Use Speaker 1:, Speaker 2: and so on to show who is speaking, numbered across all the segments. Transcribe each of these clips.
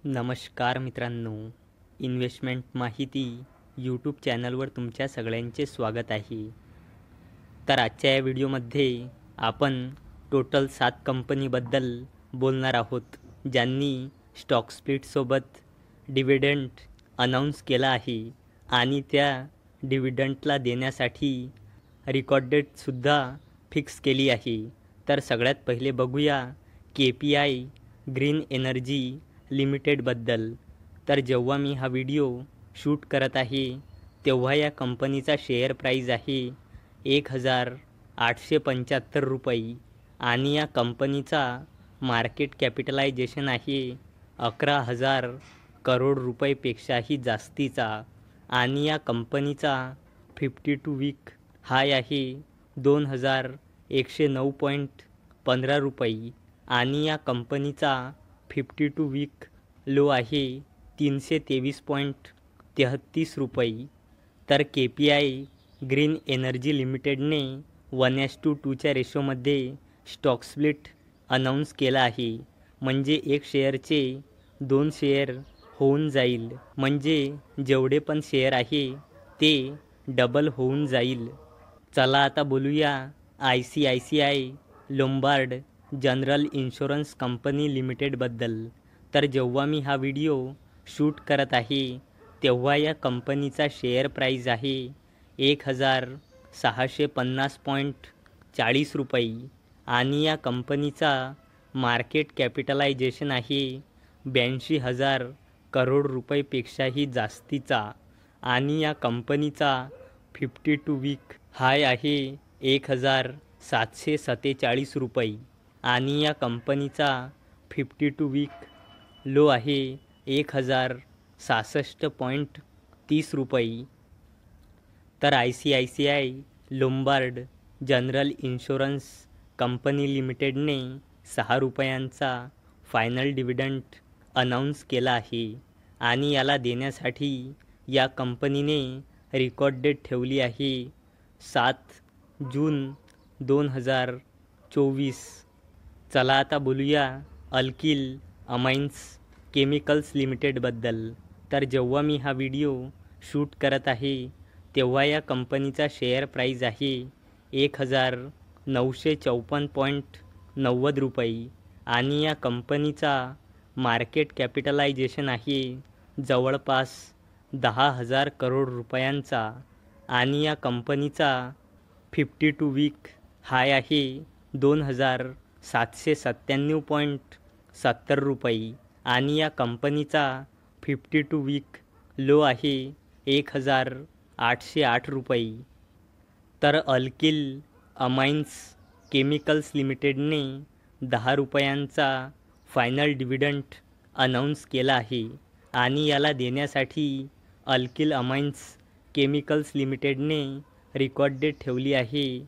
Speaker 1: नमस्कार मित्रांनो, इन्व्हेस्टमेंट माहिती यूट्यूब चॅनलवर तुमच्या सगळ्यांचे स्वागत आहे. तर आजच्या या व्हिडिओमध्ये आपण टोटल 7 कंपनीबद्दल बोलणार आहोत, ज्यांनी स्टॉक स्प्लिटसोबत डिव्हिडंड अनाऊन्स केला आहे आणि त्या डिव्हिडंडला देण्यासाठी रेकॉर्ड डेटसुद्धा फिक्स केली आहे. तर सगळ्यात पहिले बघूया KPI ग्रीन एनर्जी लिमिटेडबद्दल. तर जेव्हा मी हा व्हिडिओ शूट करत आहे तेव्हा या कंपनीचा शेअर प्राईज आहे 1,875 रुपये आणि या कंपनीचा मार्केट कॅपिटलायझेशन आहे 11,000 करोड रुपयेपेक्षाही जास्तीचा आणि या कंपनीचा 52 वीक हाय आहे 2,109.15 रुपये आणि या कंपनीचा 52 वीक लो आहे 323.33 रुपये. तर KPI ग्रीन एनर्जी लिमिटेडने 1:2च्या रेशोमध्ये स्टॉक स्प्लिट अनाऊन्स केला आहे. म्हणजे एक शेअरचे 2 शेअर होऊन जाईल, म्हणजे जेवढे पण शेअर आहे ते डबल होऊन जाईल. चला आता बोलूया ICICI Lombard general insurance company लिमिटेडबद्दल. तर जेव्हा मी हा व्हिडिओ शूट करत आहे तेव्हा या कंपनीचा शेअर प्राईज आहे 1,650.40 रुपये आणि या कंपनीचा मार्केट कॅपिटलायझेशन आहे 82,000 करोड रुपयेपेक्षाही जास्तीचा आणि या कंपनीचा 52 वीक हाय आहे 1,747 रुपये आणि या कंपनीचा 52 वीक लो आहे 1,066.30 रुपये. तर ICICI Lombard general insurance company लिमिटेडने 6 रुपयांचा फायनल डिव्हिडंड अनाऊन्स केला आहे आणि याला देण्यासाठी या कंपनीने रेकॉर्ड डेट ठेवली आहे 7 जून 2024. चला आता बोलूया अल्किल अमाइन्स केमिकल्स लिमिटेडबद्दल. तर जेव्हा मी हा व्हिडिओ शूट करत आहे तेव्हा या कंपनीचा शेअर प्राईज आहे 1,954.90 रुपये आणि या कंपनीचा मार्केट कॅपिटलायझेशन आहे जवळपास 10,000 करोड रुपयांचा आणि या कंपनीचा 52 वीक हाय आहे 2,797.70 रुपये आणि या कंपनीचा 52 वीक लो आहे 1,808 रुपये. तर अल्किल अमाइन्स केमिकल्स लिमिटेडने 10 रुपयांचा फायनल डिव्हिडंड अनाऊन्स केला आहे आणि याला देण्यासाठी अल्किल अमाइन्स केमिकल्स लिमिटेडने रेकॉर्ड डेट ठेवली आहे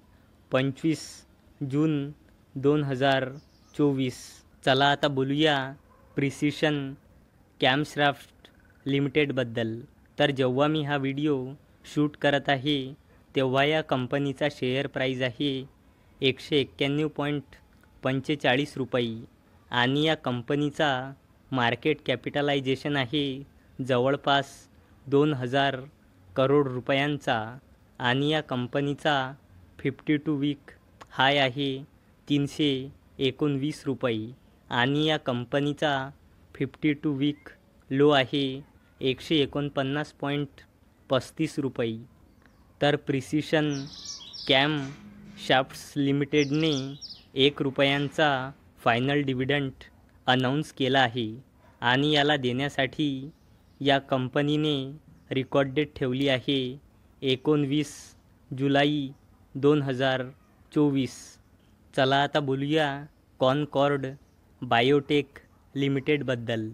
Speaker 1: 25 जून 2024. चला आता बोलूया प्रिसिशन कॅम्सक्राफ्ट लिमिटेडबद्दल. तर जेव्हा मी हा व्हिडिओ शूट करत आहे तेव्हा या कंपनीचा शेअर प्राईज आहे 191.45 रुपये आणि या कंपनीचा मार्केट कॅपिटलायझेशन आहे जवळपास 2,000 करोड रुपयांचा आणि या कंपनीचा 52 वीक हाय आहे 319 रुपये आणि या कंपनीचा 52 वीक लो आहे 149.35 रुपये. तर प्रिसिशन कॅम शाफ्ट्स लिमिटेडने 1 रुपयांचा फायनल डिव्हिडंड अनाऊन्स केला आहे आणि याला देण्यासाठी या कंपनीने रेकॉर्ड डेट ठेवली आहे 19 जुलै 2024. चला आता बोलूया कॉनकॉर्ड बायोटेक लिमिटेडबद्दल.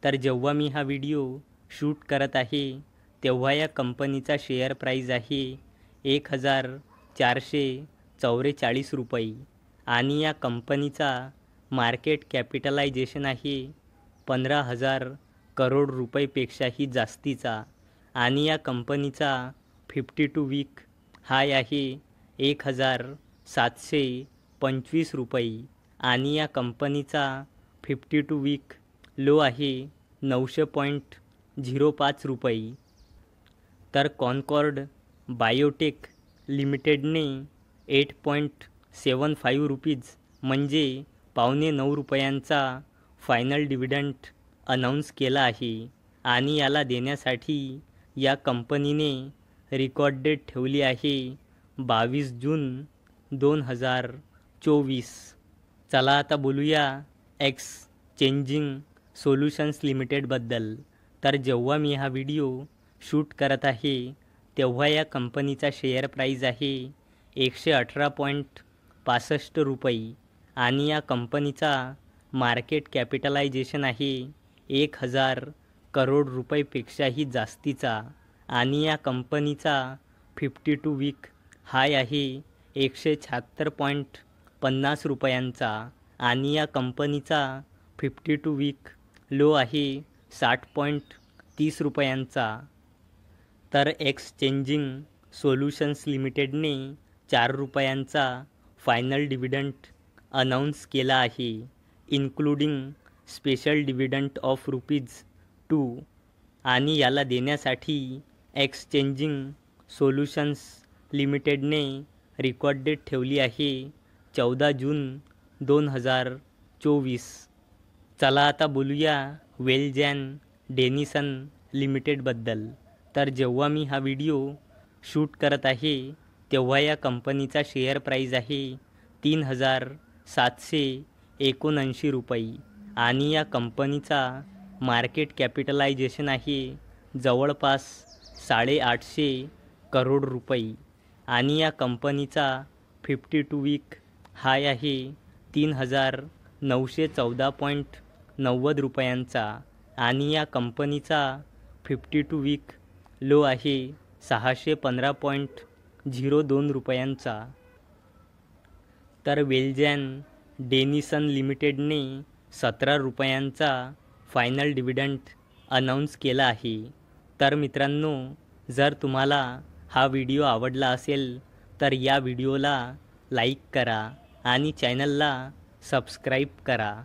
Speaker 1: तर जेव्हा मी हा व्हिडिओ शूट करत आहे तेव्हा या कंपनीचा शेअर प्राईज आहे 1,444 रुपये आणि या कंपनीचा मार्केट कॅपिटलायझेशन आहे 15,000 करोड रुपयेपेक्षाही जास्तीचा आणि या कंपनीचा 52 वीक हाय आहे 1,725 रुपये आणि या कंपनीचा 52 वीक लो आहे 900.05 रुपये. तर कॉन्कॉर्ड बायोटेक लिमिटेडने 8.75 रुपीज म्हणजे ₹8.25 फायनल डिव्हिडंड अनाऊन्स केला आहे आणि याला देण्यासाठी या कंपनीने रेकॉर्ड डेट ठेवली आहे 22 जून 2024. चला आता बोलूया एक्सचेंजिंग सोल्युशन्स लिमिटेडबद्दल. तर जेव्हा मी हा व्हिडिओ शूट करत आहे तेव्हा या कंपनीचा शेअर प्राईज आहे 118.65 रुपये आणि या कंपनीचा मार्केट कॅपिटलायझेशन आहे 1000 करोड रुपयेपेक्षाही जास्तीचा आणि या कंपनीचा 52 वीक हाय आहे 176.50 रुपयांचा आणि या कंपनीचा 52 वीक लो आहे 60.30 रुपयांचा. तर एक्सचेंजिंग सोल्युशन्स लिमिटेडने 4 रुपयांचा फायनल डिव्हिडंड अनाऊन्स केला आहे इन्क्लुडिंग स्पेशल डिव्हिडंड ऑफ ₹2 आणि याला देण्यासाठी एक्सचेंजिंग सोल्युशन्स लिमिटेडने रेकॉर्ड डेट ठेवली आहे 14 जून 2024. चला आता बोलूया वेलजॅन डेनिसन लिमिटेडबद्दल. तर जेव्हा मी हा व्हिडिओ शूट करत आहे तेव्हा या कंपनीचा शेअर प्राईज आहे 3779 रुपये आणि या कंपनीचा मार्केट कॅपिटलायझेशन आहे जवळपास 850 करोड रुपये आणि या कंपनीचा 52 वीक हाय आहे 3914.90 रुपयांचा आणि या कंपनीचा 52 वीक लो आहे 615.02 रुपयांचा. तर वेलजॅन डेनिसन लिमिटेडने 17 रुपयांचा फायनल डिव्हिडंड अनाऊन्स केला आहे. तर मित्रांनो, जर तुम्हाला हा व्हिडिओ आवडला असेल तर या व्हिडिओला लाईक करा आणि चॅनलला सबस्क्राईब करा.